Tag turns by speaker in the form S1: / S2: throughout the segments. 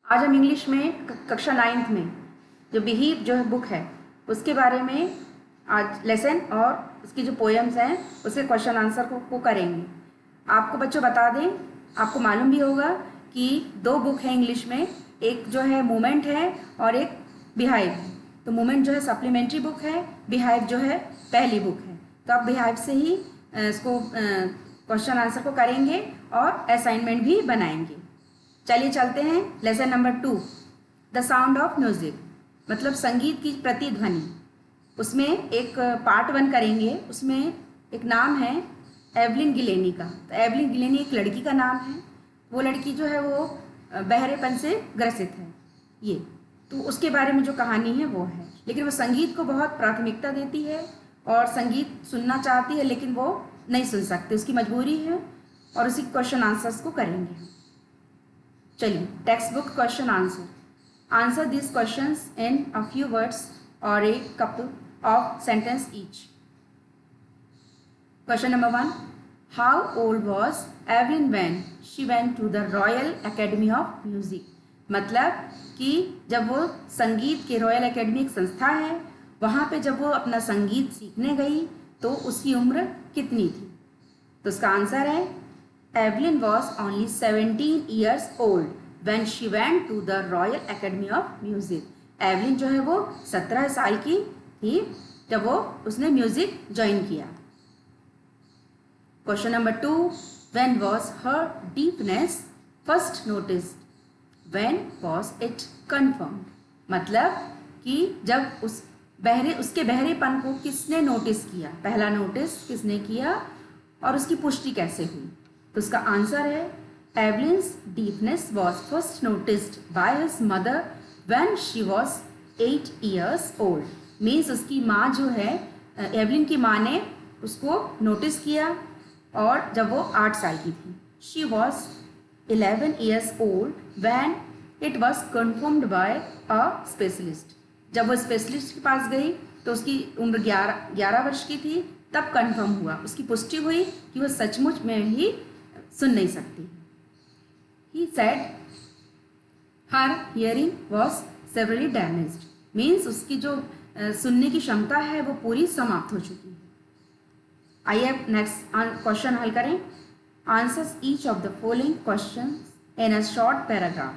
S1: आज हम इंग्लिश में कक्षा 9th में जो बिहीव जो है बुक है उसके बारे में आज लेसन और उसकी जो पोएम्स हैं उसके क्वेश्चन आंसर को करेंगे। आपको बच्चों बता दें, आपको मालूम भी होगा कि दो बुक है इंग्लिश में, एक जो है मूवमेंट है और एक बिहाइव है। तो मूवमेंट जो है सप्लीमेंट्री बुक है, बिहाइव जो है पहली बुक है। तो आप बिहाइव से ही इसको क्वेश्चन आंसर को करेंगे और असाइनमेंट भी बनाएंगे। चलिए चलते हैं lesson number 2, the sound of music, मतलब संगीत की प्रतिध्वनि। उसमें एक पार्ट 1 करेंगे। उसमें एक नाम है एवलिन गिलेनी का। तो एवलिन गिलेनी एक लड़की का नाम है। वो लड़की जो है वो बहरेपन से ग्रसित है। ये तो उसके बारे में जो कहानी है वो है, लेकिन वो संगीत को बहुत प्राथमिकता देती है और संगीत सुनना चाहती है लेकिन वो नहीं सुन सकते, उसकी मजबूरी है। और उसी क्वेश्चन आंसर्स को करेंगे। चलिए, textbook question answer this questions in a few words और a couple of sentence each. Question number 1, how old was Evelyn when she went to the royal academy of music, मतलब कि जब वो संगीत के रॉयल एकेडमी एक संस्था है वहाँ पे जब वो अपना संगीत सीखने गई तो उसकी उम्र कितनी थी। तो उसका आंसर है Evelyn was only 17 years old when she went to the Royal Academy of Music. Evelyn जो है वो 17 साल की थी जब उसने म्यूजिक ज्वाइन किया। Question number 2, when was her deafness first noticed? When was it confirmed? मतलब कि जब उसके बहरेपन को किसने नोटिस किया, पहला नोटिस किसने किया और उसकी पुष्टि कैसे हुई। तो उसका आंसर है Evelyn's deafness was first noticed by his mother when she was 8 years old. Means उसकी माँ जो है, एवलिन की माँ ने उसको नोटिस किया और जब वो 8 साल की थी। She was 11 years old when it was confirmed by a specialist. जब वो स्पेशलिस्ट के पास गई तो उसकी उम्र 11 वर्ष की थी, तब कन्फर्म हुआ, उसकी पुष्टि हुई कि वो सचमुच में ही सुन नहीं सकती। He said her hearing was severely damaged, means उसकी जो सुनने की क्षमता है वो पूरी समाप्त हो चुकी है। आइए नेक्स्ट क्वेश्चन हल करें। Answers each of the following question in a short paragraph,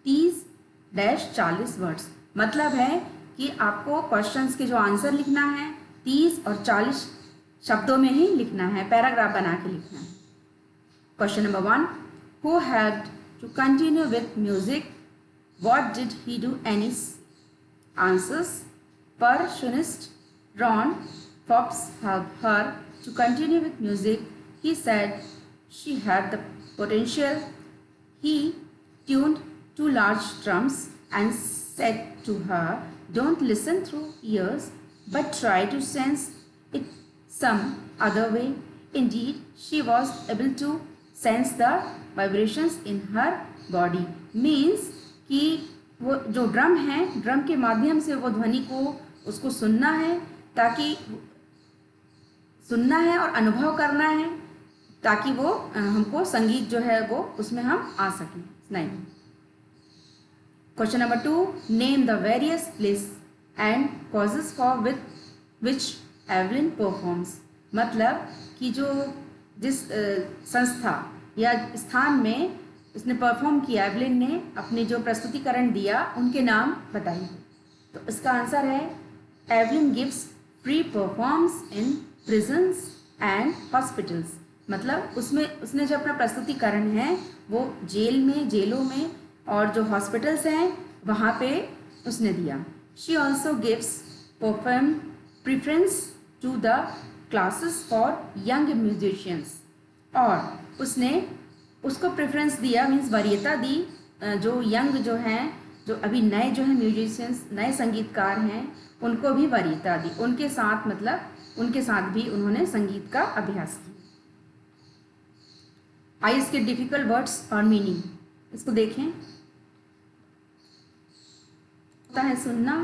S1: 30-40 words. मतलब है कि आपको क्वेश्चंस के जो आंसर लिखना है 30 और 40 शब्दों में ही लिखना है, पैराग्राफ बना के लिखना है। Question number 1, who had to continue with music? What did he do? Any answers? Percussionist Ron Fox helped her to continue with music. He said she had the potential. He tuned 2 large drums and said to her, "Don't listen through ears, but try to sense it some other way." Indeed, she was able to sense the vibrations in her body. Means कि वो जो drum है, drum के माध्यम से वो ध्वनि को उसको सुनना है, ताकि सुनना है और अनुभव करना है ताकि वो हमको संगीत जो है वो उसमें हम आ सकें। नहीं। Question number 2, name the various place and causes for which Evelyn performs, मतलब कि जो जिस संस्था या स्थान में उसने परफॉर्म किया, एवलिन ने अपने जो प्रस्तुतिकरण दिया उनके नाम बताइए। तो इसका आंसर है Evelyn gives free performs in prisons and hospitals, मतलब उसने जो अपना प्रस्तुतिकरण है वो जेलों में और जो हॉस्पिटल्स हैं वहाँ पे उसने दिया। She also gives perform preference to the classes for young musicians, और उसने उसको प्रेफरेंस दिया, मीन्स वरीयता दी, जो यंग जो हैं, जो अभी नए जो हैं म्यूजिशियंस, नए संगीतकार हैं, उनको भी वरीयता दी। उनके साथ मतलब उनके साथ भी उन्होंने संगीत का अभ्यास किया। आइए इसके डिफिकल्ट वर्ड्स और मीनिंग इसको देखें। होता है सुनना,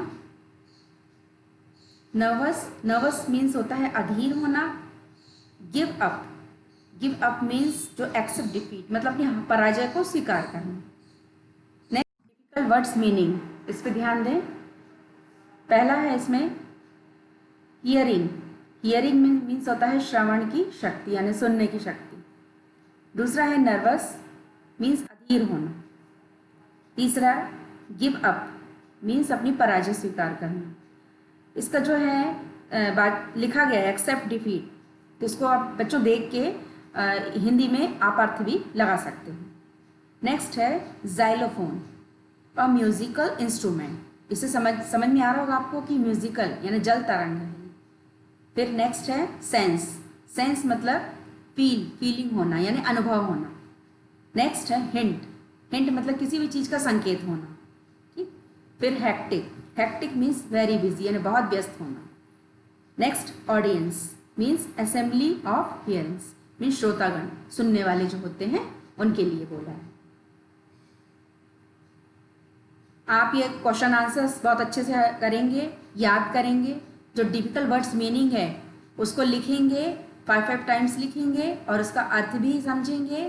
S1: नर्वस मीन्स होता है अधीर होना। गिव अप मीन्स जो एक्सेप्ट डिफीट, मतलब अपनी पराजय को स्वीकार करना। नेक्स्ट वर्ड्स मीनिंग, इस पे ध्यान दें। पहला है इसमें हियरिंग। हियरिंग मीन्स होता है श्रवण की शक्ति यानी सुनने की शक्ति। दूसरा है नर्वस मीन्स अधीर होना। तीसरा गिव अप मीन्स अपनी पराजय स्वीकार करना। इसका जो है बात लिखा गया है एक्सेप्ट डिफीट, तो इसको आप बच्चों देख के हिंदी में आप अर्थ भी लगा सकते हैं। नेक्स्ट है जाइलोफोन, अ म्यूजिकल इंस्ट्रूमेंट। इसे समझ में आ रहा होगा आपको कि म्यूजिकल यानी जल तरंग है। फिर नेक्स्ट है सेंस। सेंस मतलब फीलिंग होना यानी अनुभव होना। नेक्स्ट है हिंट। हिंट मतलब किसी भी चीज़ का संकेत होना। ठीक। फिर hectic. Hectic means very busy यानी बहुत व्यस्त होना। Next audience means assembly of hearings means श्रोतागण, सुनने वाले जो होते हैं उनके लिए बोला है। आप ये क्वेश्चन आंसर्स बहुत अच्छे से करेंगे, याद करेंगे। जो डिफिकल्ट वर्ड्स मीनिंग है उसको लिखेंगे, 5 टाइम्स लिखेंगे और उसका अर्थ भी समझेंगे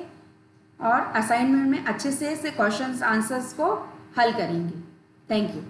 S1: और असाइनमेंट में अच्छे से क्वेश्चंस आंसर्स को हल करेंगे। Thank you.